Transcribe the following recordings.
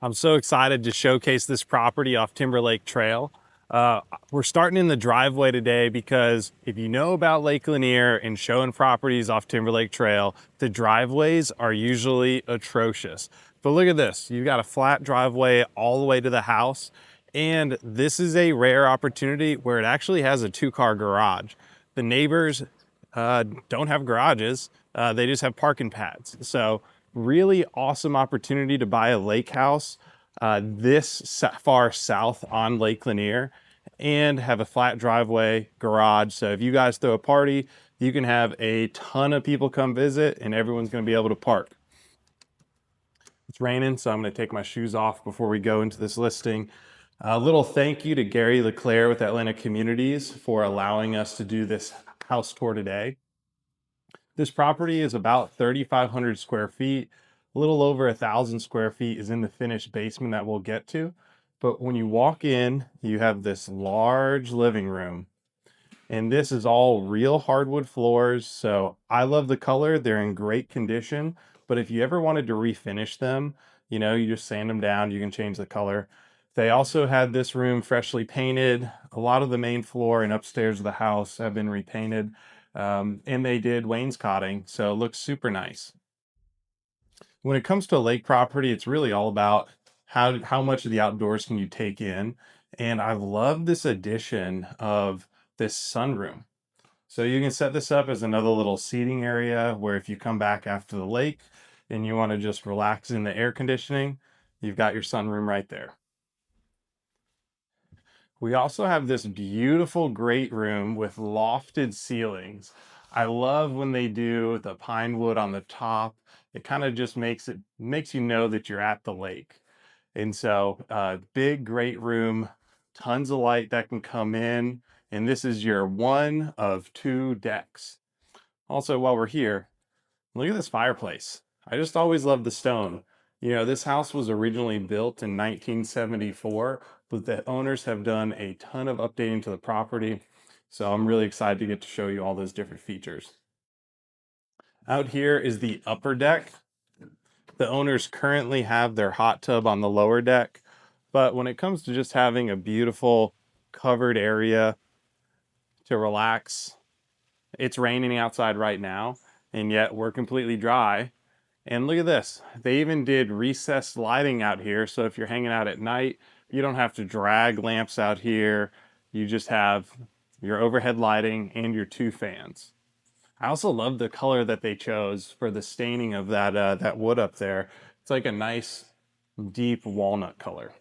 I'm so excited to showcase this property off Timberlake Trail. We're starting in the driveway today because if you know about Lake Lanier and showing properties off Timberlake Trail, the driveways are usually atrocious. But look at this, you've got a flat driveway all the way to the house. And this is a rare opportunity where it actually has a 2-car garage. The neighbors don't have garages, they just have parking pads. So really awesome opportunity to buy a lake house this far south on Lake Lanier and have a flat driveway garage. So if you guys throw a party, you can have a ton of people come visit and everyone's going to be able to park. It's raining, so I'm going to take my shoes off before we go into this listing. A little thank you to Gary LeClaire with Atlanta Communities for allowing us to do this house tour today. This property is about 3,500 square feet. A little over 1,000 square feet is in the finished basement that we'll get to. But when you walk in, you have this large living room. And this is all real hardwood floors. So I love the color. They're in great condition. But if you ever wanted to refinish them, you just sand them down, you can change the color. They also had this room freshly painted. A lot of the main floor and upstairs of the house have been repainted. And they did wainscoting, so it looks super nice. When it comes to a lake property, it's really all about how much of the outdoors can you take in. And I love this addition of this sunroom. So you can set this up as another little seating area where if you come back after the lake and you want to just relax in the air conditioning, you've got your sunroom right there. We also have this beautiful great room with lofted ceilings. I love when they do the pine wood on the top. It kind of just makes you know that you're at the lake. And so big, great room, tons of light that can come in. And this is your one of two decks. Also, while we're here, look at this fireplace. I just always loved the stone. This house was originally built in 1974, but the owners have done a ton of updating to the property. So I'm really excited to get to show you all those different features. Out here is the upper deck. The owners currently have their hot tub on the lower deck, but when it comes to just having a beautiful covered area to relax, it's raining outside right now, and yet we're completely dry. And look at this. They even did recessed lighting out here. So if you're hanging out at night, you don't have to drag lamps out here. You just have your overhead lighting and your 2 fans. I also love the color that they chose for the staining of that wood up there. It's like a nice deep walnut color.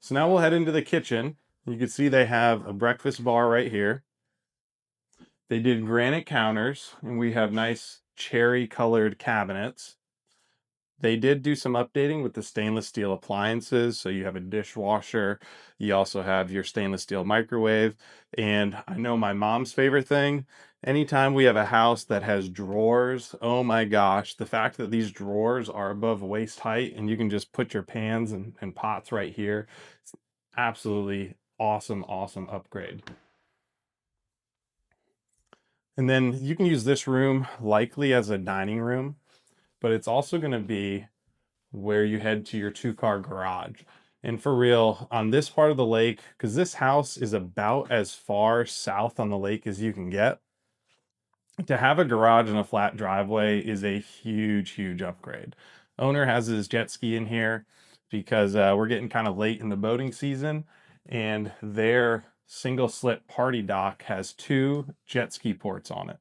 So now we'll head into the kitchen. You can see they have a breakfast bar right here. They did granite counters, and we have nice cherry colored cabinets. They did do some updating with the stainless steel appliances. So you have a dishwasher, you also have your stainless steel microwave. And I know my mom's favorite thing, anytime we have a house that has drawers, oh my gosh, the fact that these drawers are above waist height and you can just put your pans and pots right here, it's absolutely awesome, awesome upgrade. And then you can use this room likely as a dining room, but it's also going to be where you head to your 2-car garage. And for real, on this part of the lake, because this house is about as far south on the lake as you can get, to have a garage and a flat driveway is a huge, huge upgrade. Owner has his jet ski in here because we're getting kind of late in the boating season, and their single slit party dock has 2 jet ski ports on it.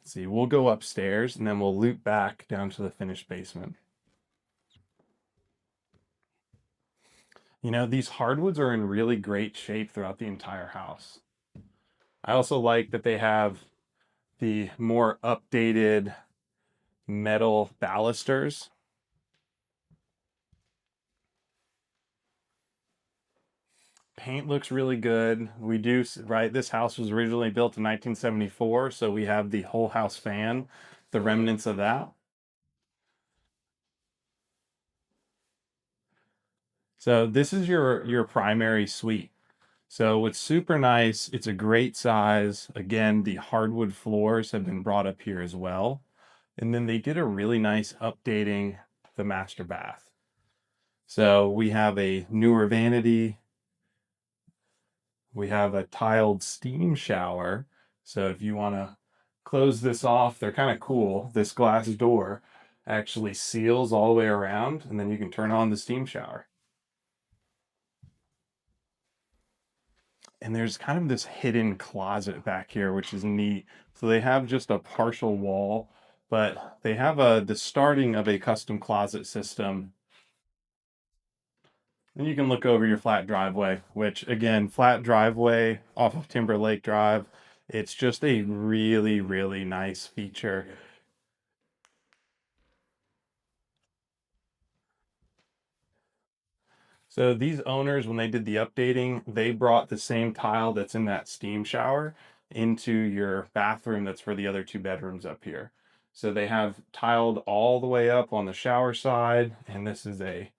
Let's see, we'll go upstairs and then we'll loop back down to the finished basement. These hardwoods are in really great shape throughout the entire house. I also like that they have the more updated metal balusters. Paint looks really good. We do, right? This house was originally built in 1974, so we have the whole house fan, the remnants of that. So this is your primary suite. So what's super nice, it's a great size. Again, the hardwood floors have been brought up here as well. And then they did a really nice updating the master bath. So we have a newer vanity. We have a tiled steam shower. So if you want to close this off, they're kind of cool. This glass door actually seals all the way around, and then you can turn on the steam shower. And there's kind of this hidden closet back here, which is neat. So they have just a partial wall, but they have the starting of a custom closet system. And you can look over your flat driveway, which again, flat driveway off of Timberlake Drive. It's just a really, really nice feature. So these owners, when they did the updating, they brought the same tile that's in that steam shower into your bathroom that's for the other two bedrooms up here. So they have tiled all the way up on the shower side, and this is a,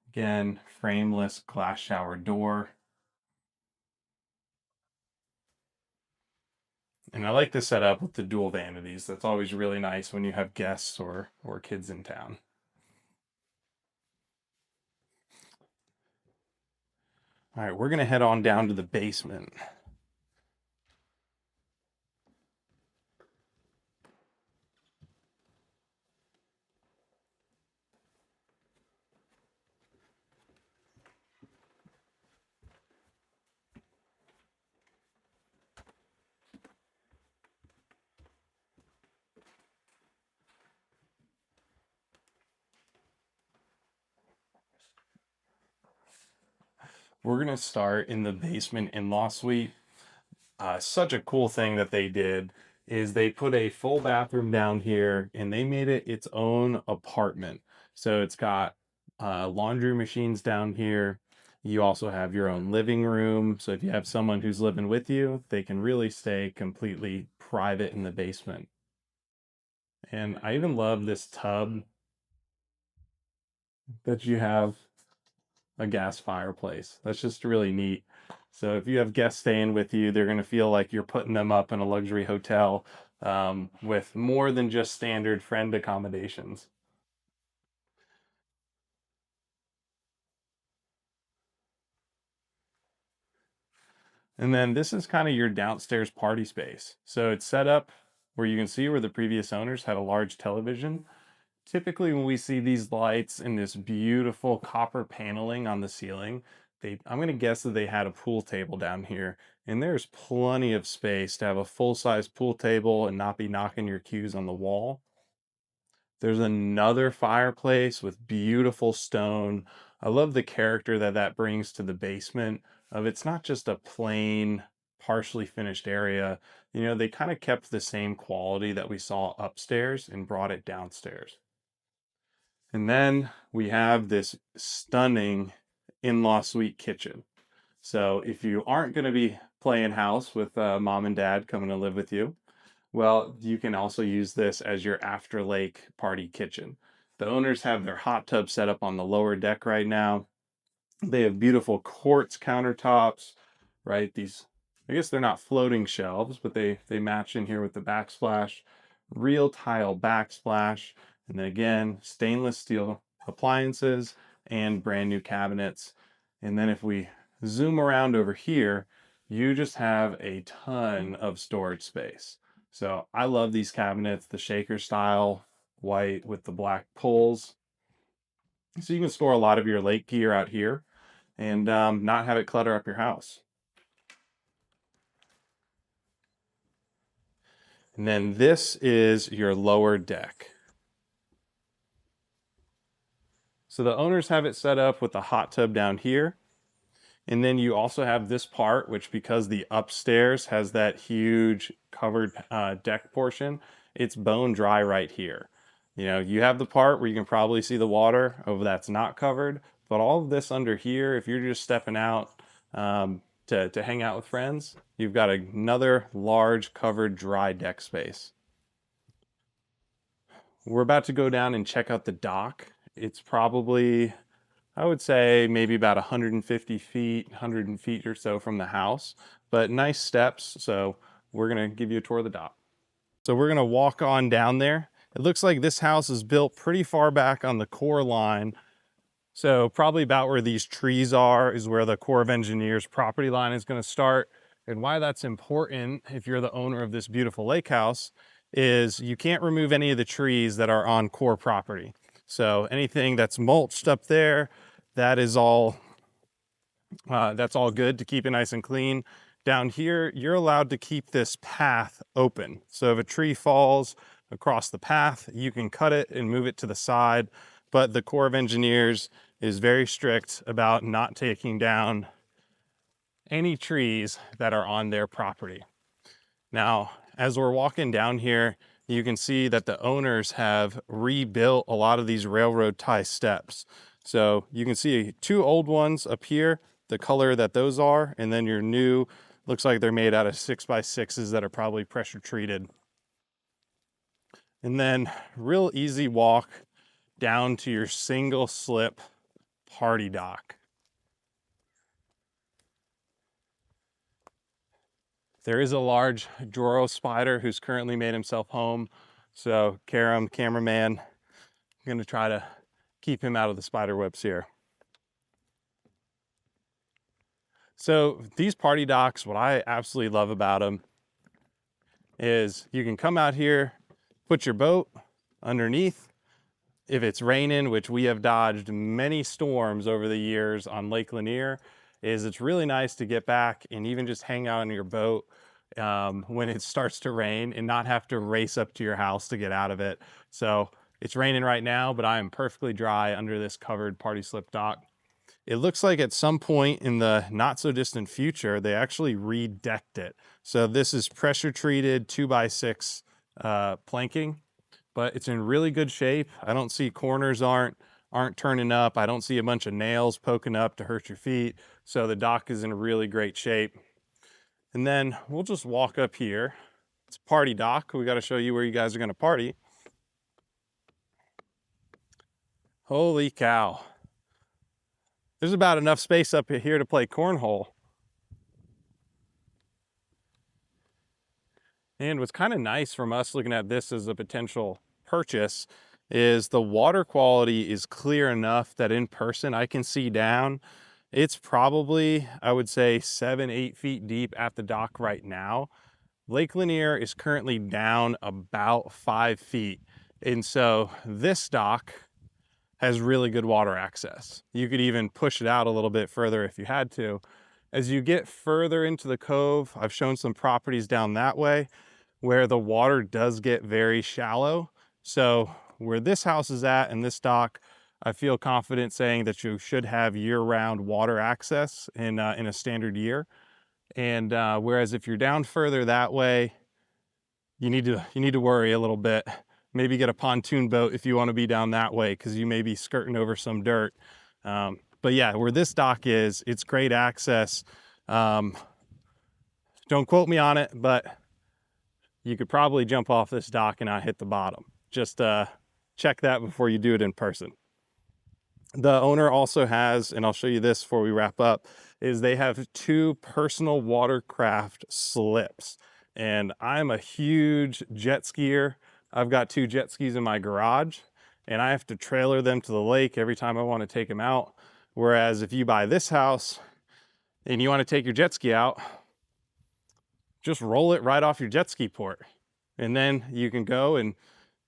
again, frameless glass shower door. And I like this setup with the dual vanities. That's always really nice when you have guests or kids in town. All right, we're gonna head on down to the basement. We're gonna start in the basement in-law suite. Such a cool thing that they did is they put a full bathroom down here and they made it its own apartment. So it's got laundry machines down here. You also have your own living room. So if you have someone who's living with you, they can really stay completely private in the basement. And I even love this tub that you have a gas fireplace. That's just really neat. So if you have guests staying with you, they're going to feel like you're putting them up in a luxury hotel with more than just standard friend accommodations. And then this is kind of your downstairs party space. So it's set up where you can see where the previous owners had a large television. Typically, when we see these lights and this beautiful copper paneling on the ceiling, I'm going to guess that they had a pool table down here. And there's plenty of space to have a full-size pool table and not be knocking your cues on the wall. There's another fireplace with beautiful stone. I love the character that that brings to the basement of it's not just a plain, partially finished area. You know, they kind of kept the same quality that we saw upstairs and brought it downstairs. And then we have this stunning in-law suite kitchen. So if you aren't going to be playing house with mom and dad coming to live with you, well, you can also use this as your after lake party kitchen. The owners have their hot tub set up on the lower deck right now. They have beautiful quartz countertops, right? These, I guess they're not floating shelves, but they match in here with the backsplash, real tile backsplash, and then again, stainless steel appliances and brand new cabinets. And then if we zoom around over here, you just have a ton of storage space. So I love these cabinets, the shaker style, white with the black pulls. So you can store a lot of your lake gear out here and not have it clutter up your house. And then this is your lower deck. So the owners have it set up with a hot tub down here. And then you also have this part, which because the upstairs has that huge covered deck portion, it's bone dry right here. You know, you have the part where you can probably see the water over that's not covered, but all of this under here, if you're just stepping out to hang out with friends, you've got another large covered dry deck space. We're about to go down and check out the dock. It's probably I would say maybe about 150 feet, 100 feet or so from the house, but nice steps. So we're gonna give you a tour of the dock. So we're gonna walk on down there. It looks like this house is built pretty far back on the core line. So probably about where these trees are is where the Corps of Engineers property line is gonna start. And why that's important if you're the owner of this beautiful lake house is you can't remove any of the trees that are on Corps property. So anything that's mulched up there, that is all that's all good to keep it nice and clean. Down here, you're allowed to keep this path open. So if a tree falls across the path, you can cut it and move it to the side. But the Corps of Engineers is very strict about not taking down any trees that are on their property. Now, as we're walking down here, you can see that the owners have rebuilt a lot of these railroad tie steps. So you can see two old ones up here, the color that those are, and then your new, looks like they're made out of 6x6s that are probably pressure treated. And then real easy walk down to your single slip party dock. There is a large Joro spider who's currently made himself home. So Karam, cameraman, I'm gonna try to keep him out of the spider webs here. So these party docks, what I absolutely love about them is you can come out here, put your boat underneath. If it's raining, which we have dodged many storms over the years on Lake Lanier, is it's really nice to get back and even just hang out on your boat when it starts to rain and not have to race up to your house to get out of it. So it's raining right now, but I am perfectly dry under this covered party slip dock. It looks like at some point in the not so distant future, they actually redecked it. So this is pressure treated 2x6 planking, but it's in really good shape. I don't see corners aren't turning up. I don't see a bunch of nails poking up to hurt your feet. So the dock is in really great shape. And then we'll just walk up here. It's a party dock. We got to show you where you guys are going to party. Holy cow. There's about enough space up here to play cornhole. And what's kind of nice from us looking at this as a potential purchase is the water quality is clear enough that in person I can see down. It's probably, I would say, 7-8 feet deep at the dock right now. Lake Lanier is currently down about 5 feet. And so this dock has really good water access. You could even push it out a little bit further if you had to. As you get further into the cove, I've shown some properties down that way where the water does get very shallow. So where this house is at and this dock, I feel confident saying that you should have year-round water access in a standard year. And whereas if you're down further that way, you need to worry a little bit. Maybe get a pontoon boat if you want to be down that way, because you may be skirting over some dirt. But yeah, where this dock is, it's great access. Don't quote me on it, but you could probably jump off this dock and not hit the bottom. Just check that before you do it in person. The owner also has, and I'll show you this before we wrap up, is they have 2 personal watercraft slips. And I'm a huge jet skier. I've got 2 jet skis in my garage, and I have to trailer them to the lake every time I want to take them out. Whereas if you buy this house and you want to take your jet ski out, just roll it right off your jet ski port. And then you can go, and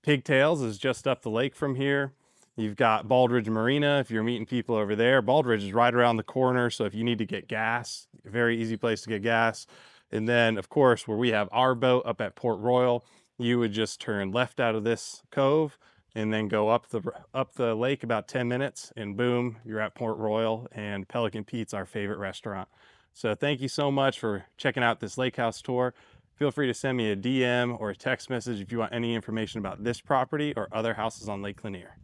Pigtails is just up the lake from here. You've got Baldridge Marina if you're meeting people over there. Baldridge is right around the corner, so if you need to get gas, very easy place to get gas. And then, of course, where we have our boat up at Port Royal, you would just turn left out of this cove and then go up the lake about 10 minutes, and boom, you're at Port Royal, and Pelican Pete's our favorite restaurant. So thank you so much for checking out this lake house tour. Feel free to send me a DM or a text message if you want any information about this property or other houses on Lake Lanier.